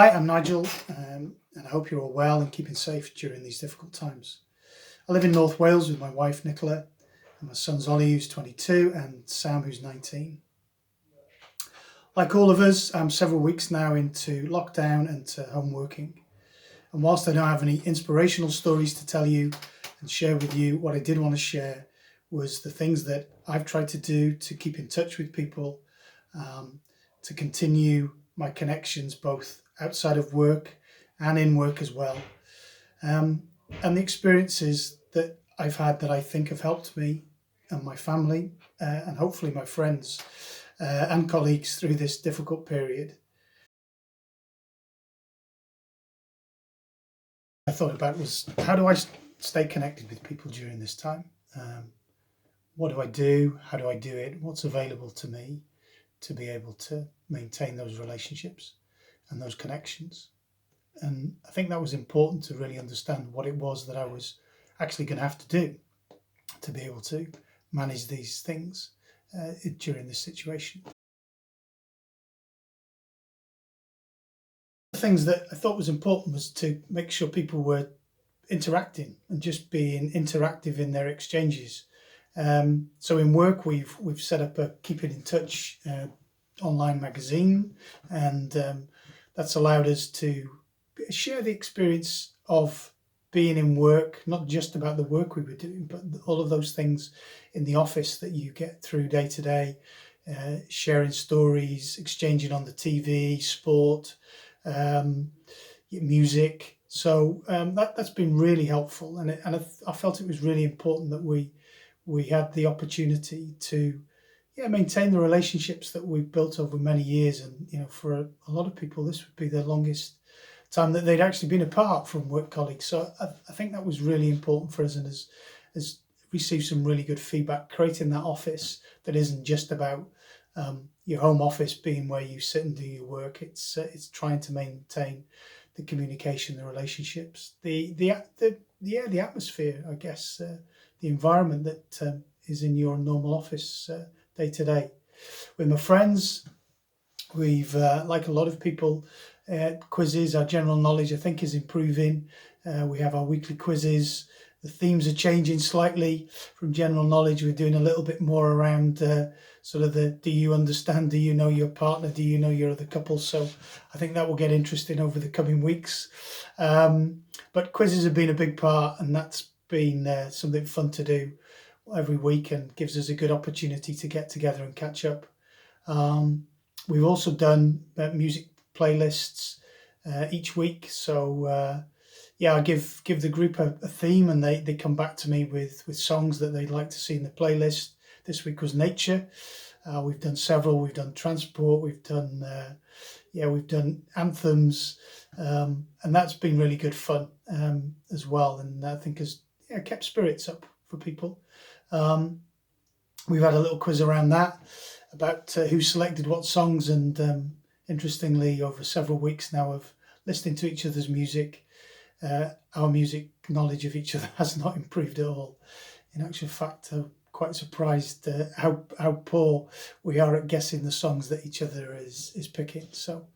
Hi, I'm Nigel, and I hope you're all well and keeping safe during these difficult times. I live in North Wales with my wife Nicola, and my sons Ollie, who's 22, and Sam, who's 19. Like all of us, I'm several weeks now into lockdown and to home working. And whilst I don't have any inspirational stories to tell you and share with you, what I did want to share was the things that I've tried to do to keep in touch with people, um, to continue my connections both outside of work and in work as well. Um, and the experiences that I've had that I think have helped me and my family, and hopefully my friends and colleagues through this difficult period. I thought about was, how do I stay connected with people during this time? What do I do? How do I do it? What's available to me to be able to maintain those relationships and those connections? And I think that was important to really understand what it was that I was actually going to have to do to be able to manage these things during this situation. The things that I thought was important was to make sure people were interacting and just being interactive in their exchanges. So in work, we've set up a Keeping in Touch online magazine, and that's allowed us to share the experience of being in work, not just about the work we were doing, but all of those things in the office that you get through day to day, sharing stories, exchanging on the TV, sport, music. So that's been really helpful, and I felt it was really important that we had the opportunity to maintain the relationships that we've built over many years. And for a lot of people, this would be the longest time that they'd actually been apart from work colleagues. So I think that was really important for us, and has received some really good feedback. Creating that office that isn't just about your home office being where you sit and do your work. It's trying to maintain the communication, the relationships, the atmosphere, I guess, the environment that is in your normal office day to day. With my friends, we've like a lot of people, quizzes. Our general knowledge, I think, is improving. We have our weekly quizzes. The themes are changing slightly from general knowledge. We're doing a little bit more around sort of the do you understand, do you know your partner, do you know your other couple. So I think that will get interesting over the coming weeks. But quizzes have been a big part, and that's been something fun to do every week and gives us a good opportunity to get together and catch up. We've also done music playlists each week. So I give the group a theme, and they come back to me with songs that they'd like to see in the playlist. This week was nature. We've done several. We've done transport. We've done anthems, and that's been really good fun as well. And I think has kept spirits up for people. We've had a little quiz around that about who selected what songs, and interestingly, over several weeks now of listening to each other's music, our music knowledge of each other has not improved at all. In actual fact, I'm quite surprised how poor we are at guessing the songs that each other is picking. So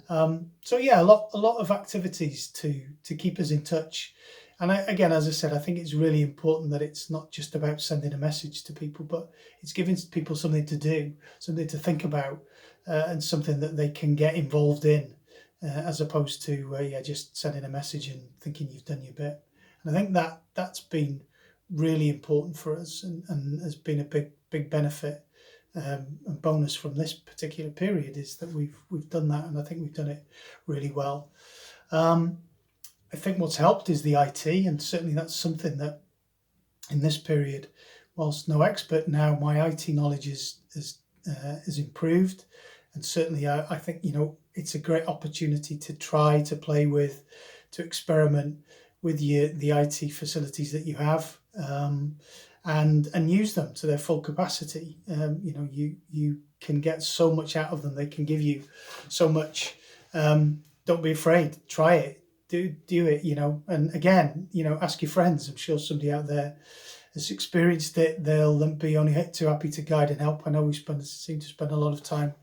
a lot of activities to keep us in touch. And again, as I said, I think it's really important that it's not just about sending a message to people, but it's giving people something to do, something to think about, and something that they can get involved in, as opposed to just sending a message and thinking you've done your bit. And I think that's been really important for us, and has been a big benefit and bonus from this particular period, is that we've done that, and I think we've done it really well. I think what's helped is the IT, and certainly that's something that in this period, whilst no expert now, my IT knowledge is improved, and certainly I think it's a great opportunity to try to play with, to experiment with the IT facilities that you have, and use them to their full capacity. You can get so much out of them. They can give you so much. Don't be afraid. Try it. Do it. And again, ask your friends. I'm sure somebody out there has experienced it. They'll be only too happy to guide and help. I know we seem to spend a lot of time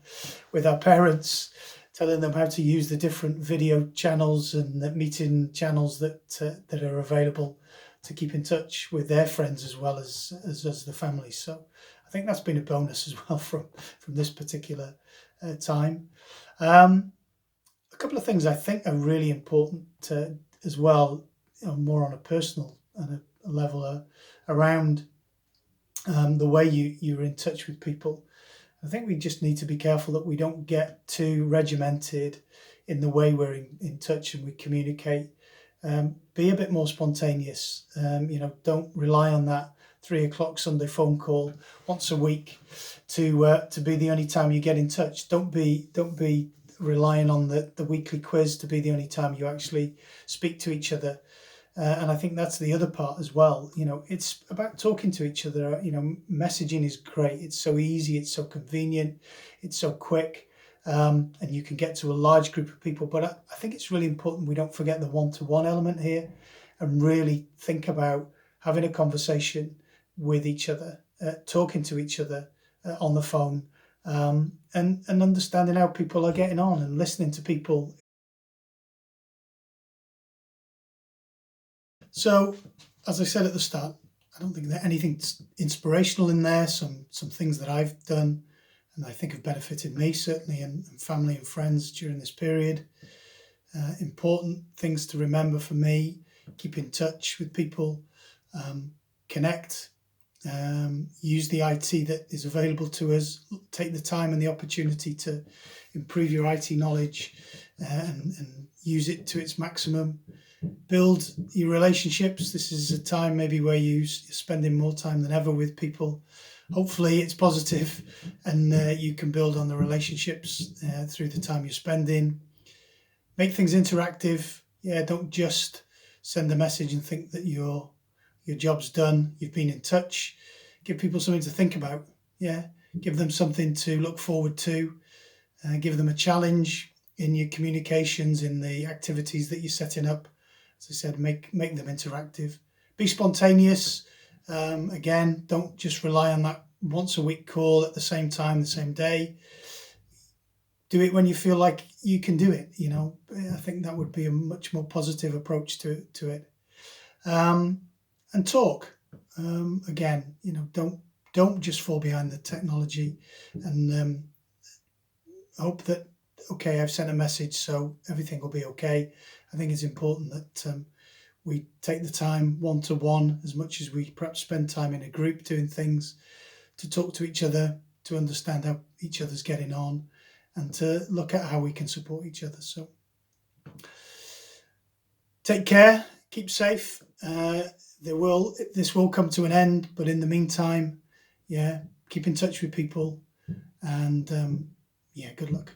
with our parents telling them how to use the different video channels and the meeting channels that are available to keep in touch with their friends as well as the family. So I think that's been a bonus as well from this particular time. A couple of things I think are really important as well, more on a personal and a level around the way you're in touch with people. I think we just need to be careful that we don't get too regimented in the way we're in touch and we communicate. Be a bit more spontaneous. Don't rely on that 3 o'clock Sunday phone call once a week to be the only time you get in touch. Don't be relying on the weekly quiz to be the only time you actually speak to each other. And I think that's the other part as well. It's about talking to each other. Messaging is great. It's so easy. It's so convenient. It's so quick. And you can get to a large group of people. But I think it's really important we don't forget the one-to-one element here and really think about having a conversation with each other, talking to each other on the phone, and understanding how people are getting on and listening to people. So, as I said at the start, I don't think there's anything inspirational in there. Some things that I've done and I think have benefited me certainly and family and friends during this period. Important things to remember for me: keep in touch with people, connect, use the IT that is available to us, take the time and the opportunity to improve your IT knowledge and use it to its maximum. Build your relationships. This is a time maybe where you're spending more time than ever with people. Hopefully it's positive and you can build on the relationships through the time you're spending. Make things interactive. Don't just send a message and think that your job's done. You've been in touch. Give people something to think about. Give them something to look forward to. Give them a challenge in your communications, in the activities that you're setting up. As I said, make them interactive. Be spontaneous. Again, don't just rely on that once a week call at the same time, the same day. Do it when you feel like you can do it. I think that would be a much more positive approach to it. And talk. Again, don't just fall behind the technology and hope that, okay, I've sent a message, so everything will be okay. I think it's important that we take the time one-to-one as much as we perhaps spend time in a group doing things, to talk to each other, to understand how each other's getting on, and to look at how we can support each other. So take care, keep safe. This will come to an end, but in the meantime, keep in touch with people, and good luck.